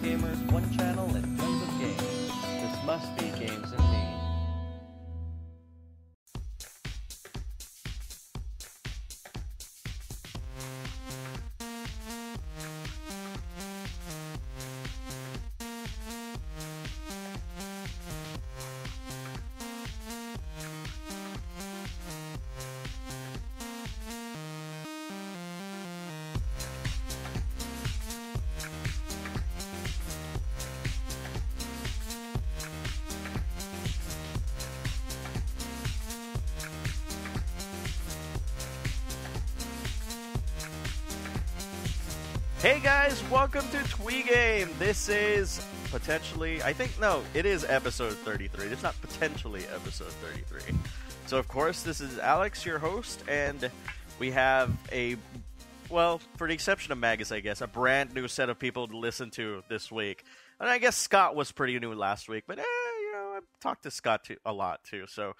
gamers, one channel, and tons of games. This must be Games and Me. Hey guys, welcome to TWiGaME. This is potentially, it is episode 33. It's not potentially episode 33. So of course, this is Alex, your host, and we have for the exception of Magus, I guess, a brand new set of people to listen to this week. And I guess Scott was pretty new last week, but I've talked to Scott a lot too. So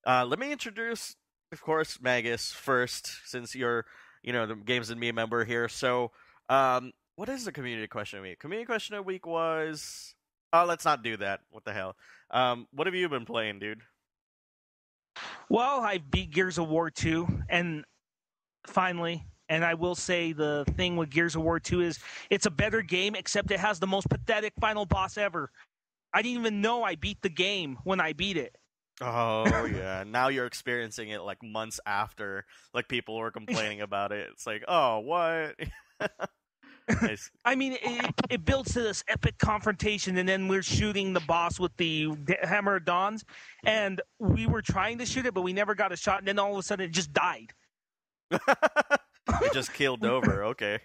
let me introduce, of course, Magus first, since you're, the Games and Me member here. So what is the community question of the week? Community question of the week was... Oh, let's not do that. What the hell? What have you been playing, dude? Well, I beat Gears of War 2, and finally, and I will say the thing with Gears of War 2 is it's a better game, except it has the most pathetic final boss ever. I didn't even know I beat the game when I beat it. Oh, yeah. Now you're experiencing it, like, months after, like, people were complaining about it. It's like, oh, what? Nice. I mean, it builds to this epic confrontation, and then we're shooting the boss with the Hammer of Dawns, and we were trying to shoot it, but we never got a shot, and then all of a sudden it just died. It just killed over. Okay.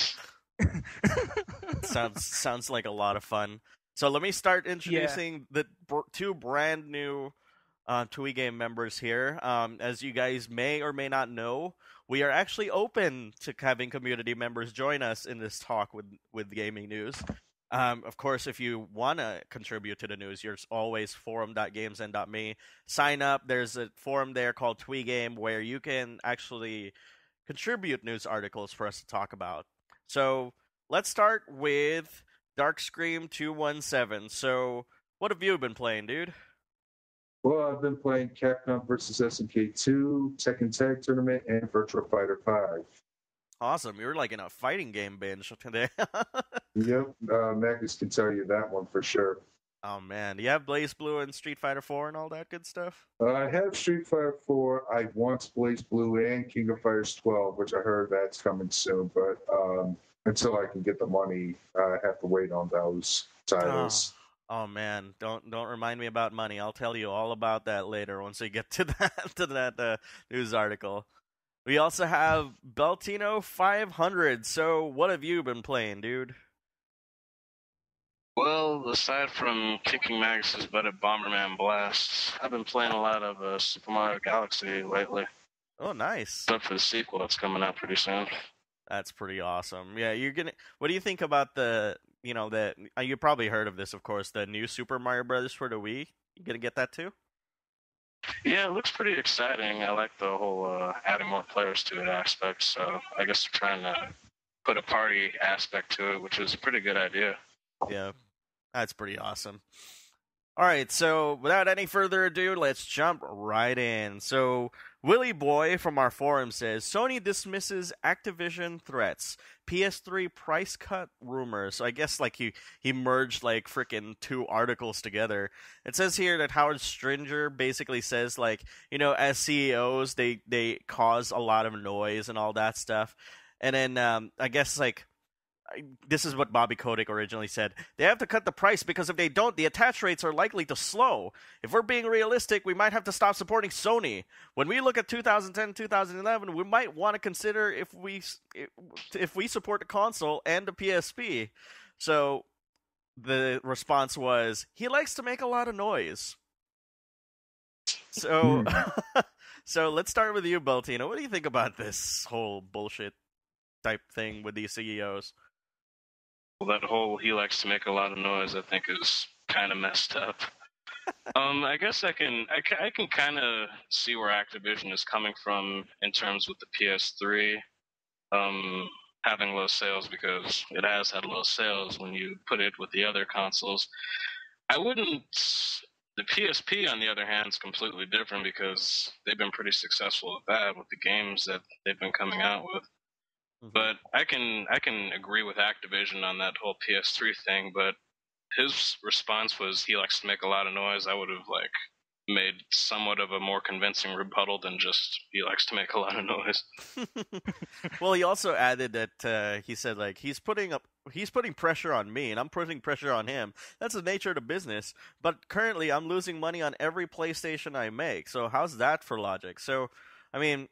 Sounds like a lot of fun. So let me start introducing the two brand new TWiGaME members here. As you guys may or may not know, we are actually open to having community members join us in this talk with gaming news. Of course, if you want to contribute to the news, there's always forum.gamesend.me. Sign up. There's a forum there called TWiGaME where you can actually contribute news articles for us to talk about. So let's start with Darkscream 217. So what have you been playing, dude? Well, I've been playing Capcom vs. SNK 2, Tekken Tag Tournament, and Virtua Fighter 5. Awesome. You're like in a fighting game binge today. Yep, Magus can tell you that one for sure. Oh, man. Do you have Blaze Blue and Street Fighter 4 and all that good stuff? I have Street Fighter 4. I want Blaze Blue and King of Fighters 12, which I heard that's coming soon. But until I can get the money, I have to wait on those titles. Oh man, don't remind me about money. I'll tell you all about that later once we get to that news article. We also have Beltino 500. So what have you been playing, dude? Well, aside from kicking Magus's butt at Bomberman Blast, I've been playing a lot of Super Mario Galaxy lately. Oh, nice. Except for the sequel that's coming out pretty soon. That's pretty awesome. Yeah, what do you think about you probably heard of this, of course, the new Super Mario Brothers for the Wii? You gonna get that too? Yeah, it looks pretty exciting. I like the whole adding more players to it aspect, so I guess they're trying to put a party aspect to it, which is a pretty good idea. Yeah, that's pretty awesome. All right, so without any further ado, let's jump right in. So, Willie Boy from our forum says, Sony dismisses Activision threats. PS3 price cut rumors. So I guess like he merged like freaking two articles together. It says here that Howard Stringer basically says like, as CEOs, they cause a lot of noise and all that stuff. And then I guess like, this is what Bobby Kotick originally said. They have to cut the price because if they don't, the attach rates are likely to slow. If we're being realistic, we might have to stop supporting Sony. When we look at 2010, 2011, we might want to consider if we support the console and the PSP. So the response was, he likes to make a lot of noise. So, so let's start with you, Beltino. What do you think about this whole bullshit type thing with these CEOs? Well, that whole he likes to make a lot of noise, I think, is kind of messed up. I guess I can kind of see where Activision is coming from in terms with the PS3. having low sales, because it has had low sales when you put it with the other consoles. I wouldn't. The PSP, on the other hand, is completely different because they've been pretty successful with that, with the games that they've been coming out with. But I can agree with Activision on that whole PS3 thing. But his response was he likes to make a lot of noise. I would have made somewhat of a more convincing rebuttal than just he likes to make a lot of noise. Well, he also added that he said he's putting pressure on me and I'm putting pressure on him. That's the nature of the business. But currently, I'm losing money on every PlayStation I make. So how's that for logic? So, I mean,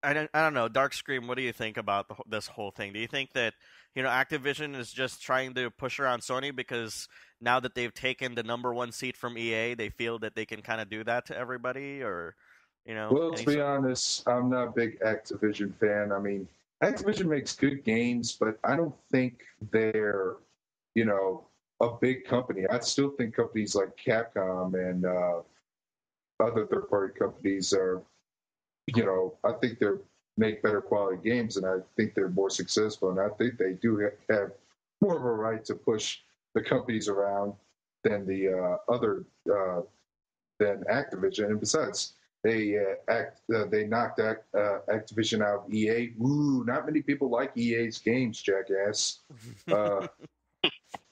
I don't know, Darkscream. What do you think about this whole thing? Do you think that Activision is just trying to push around Sony because now that they've taken the number one seat from EA, they feel that they can kind of do that to everybody, or Well, to be honest, I'm not a big Activision fan. I mean, Activision makes good games, but I don't think they're a big company. I still think companies like Capcom and other third-party companies are, I think they make better quality games, and I think they're more successful, and I think they do have more of a right to push the companies around than the than Activision. And besides, they knocked Activision out of EA. Ooh, not many people like EA's games, jackass.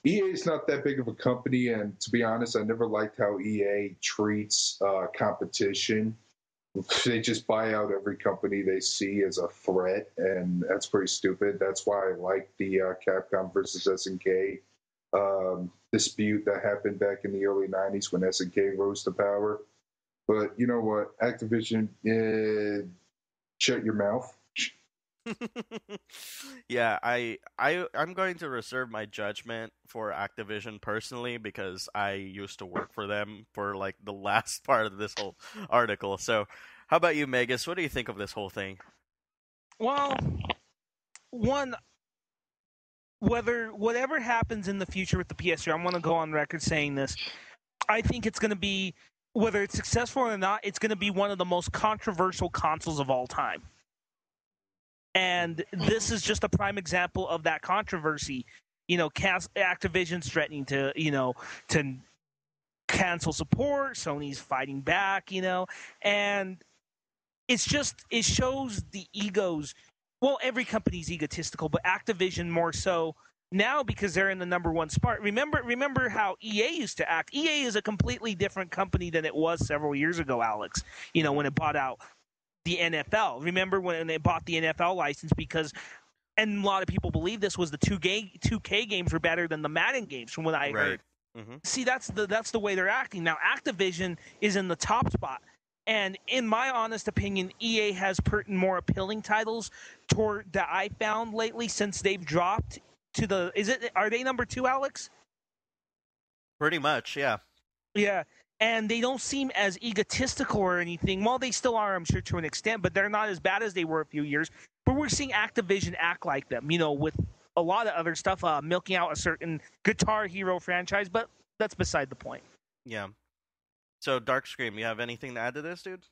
EA is not that big of a company, and to be honest, I never liked how EA treats competition. They just buy out every company they see as a threat, and that's pretty stupid. That's why I like the Capcom versus SNK dispute that happened back in the early 90s when SNK rose to power. But you know what? Activision, shut your mouth. Yeah, I'm going to reserve my judgment for Activision personally because I used to work for them for the last part of this whole article. So, how about you, Magus? What do you think of this whole thing? Well, whatever happens in the future with the PS3, I'm going to go on record saying this. I think it's going to be, whether it's successful or not, it's going to be one of the most controversial consoles of all time. And this is just a prime example of that controversy. Activision's threatening to cancel support. Sony's fighting back, and it shows the egos. Well, every company's egotistical, but Activision more so now because they're in the number one spot. Remember how EA used to act. EA is a completely different company than it was several years ago, Alex. When it bought out the NFL. Remember when they bought the NFL license and a lot of people believe this was the 2K games were better than the Madden games from what I heard. Mm-hmm. See, that's the way they're acting. Now, Activision is in the top spot. And in my honest opinion, EA has more appealing titles that I found lately since they've dropped to are they number 2, Alex? Pretty much, yeah. Yeah. And they don't seem as egotistical or anything. Well, they still are, I'm sure, to an extent, but they're not as bad as they were a few years. But we're seeing Activision act like them, with a lot of other stuff, milking out a certain Guitar Hero franchise, but that's beside the point. Yeah. So, Darkscream, you have anything to add to this, dude?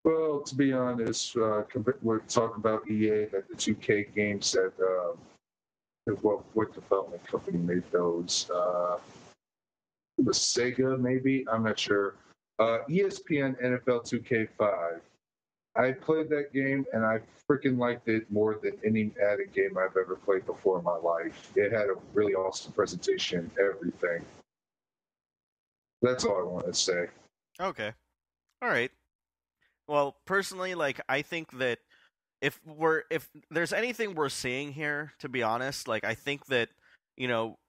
Well, to be honest, we're talking about EA, that the 2K games that what development company made those? It was Sega, maybe? I'm not sure. ESPN NFL 2K5. I played that game, and I freaking liked it more than any added game I've ever played before in my life. It had a really awesome presentation, everything. That's all I want to say. Okay. All right. Well, personally, I think that if there's anything we're seeing here, to be honest, I think that,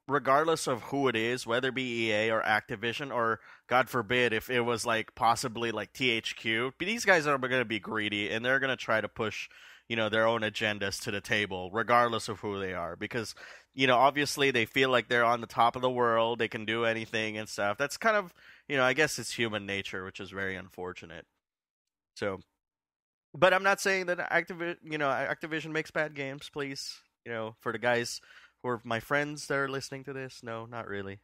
regardless of who it is, whether it be EA or Activision, or God forbid if it was possibly THQ, these guys are going to be greedy and they're going to try to push, their own agendas to the table, regardless of who they are, because, obviously they feel like they're on the top of the world, they can do anything and stuff. That's kind of, I guess it's human nature, which is very unfortunate. So, but I'm not saying that Activision makes bad games, please, for the guys who are my friends that are listening to this? No, not really.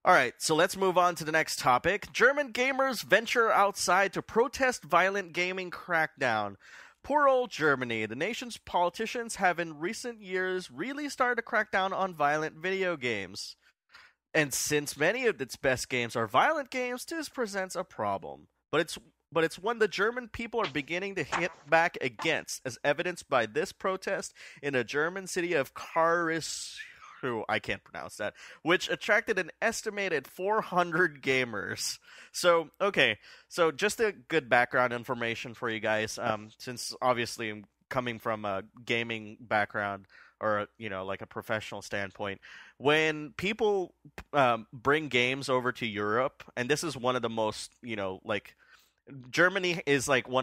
All right, so let's move on to the next topic. German gamers venture outside to protest violent gaming crackdown. Poor old Germany. The nation's politicians have in recent years really started to crack down on violent video games. And since many of its best games are violent games, this presents a problem. But it's one the German people are beginning to hit back against, as evidenced by this protest in the German city of I can't pronounce that, which attracted an estimated 400 gamers. So, okay, so just a good background information for you guys, since obviously I'm coming from a gaming background, or, you know, like a professional standpoint, when people bring games over to Europe, and this is one of the most, you know, like, Germany is like one